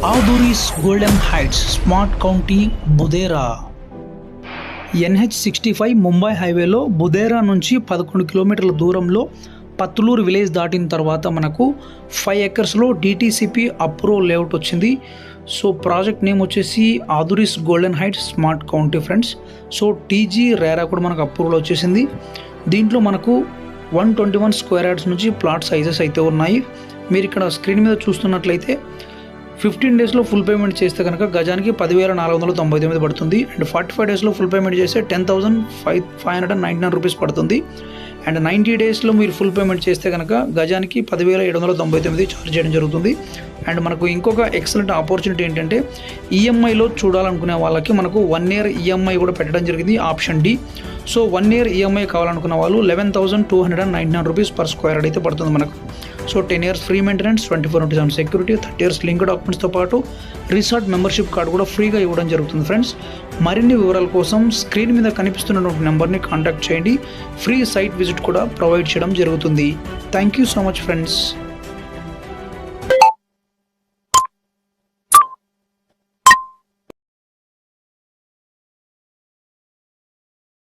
ఆదూరిస్ Golden Heights Smart County Budera. NH65 Mumbai హైవేలో బుదేరా నుంచి 11 కిలోమీటర్ల దూరంలో పత్తులూరు విలేజ్ దాటిన తర్వాత మనకు 5 ఎకర్స్లో DTCP అప్రూవల్ లేఅవుట్ వచ్చింది. సో ప్రాజెక్ట్ నేమ్ వచ్చేసి Aaduris Golden Heights Smart County friends. So TG RERA కూడా మనకు అప్రూవల్ వచ్చేసింది. దీంట్లో మనకు 121 స్క్వేర్ యార్డ్స్ నుంచి ప్లాట్ సైజెస్ అయితే ఉన్నాయి. మీరు ఇక్కడ స్క్రీన్ మీద చూస్తున్నట్లయితే 15 డేస్లో ఫుల్ పేమెంట్ చేస్తే కనుక గజానికి 10,499 పడుతుంది. అండ్ 45 డేస్లో ఫుల్ పేమెంట్ చేస్తే 10,599 రూపీస్ పడుతుంది. అండ్ 90 డేస్లో మీరు ఫుల్ పేమెంట్ చేస్తే కనుక గజానికి 10,799 ఛార్జ్ చేయడం జరుగుతుంది. అండ్ మనకు ఇంకొక ఎక్సలెంట్ ఆపర్చునిటీ ఏంటంటే ఈఎంఐలో చూడాలనుకునే వాళ్ళకి మనకు 1 year ఈఎంఐ కూడా పెట్టడం జరిగింది, option D. So 1 year EMI కావాలనుకున్న వాళ్ళు 11,299 రూపీస్ పర్ స్క్వేర్ యార్డ్ అయితే పడుతుంది మనకు. So 10 years free maintenance, 24/7 security, 30 years link డాక్యుమెంట్స్తో పాటు రిసార్ట్ మెంబర్షిప్ కార్డు కూడా ఫ్రీగా ఇవ్వడం జరుగుతుంది ఫ్రెండ్స్. మరిన్ని వివరాల కోసం స్క్రీన్ మీద కనిపిస్తున్నటువంటి నెంబర్ని కాంటాక్ట్ చేయండి. ఫ్రీ సైట్ విజిట్ కూడా ప్రొవైడ్ చేయడం జరుగుతుంది. Thank you so much friends.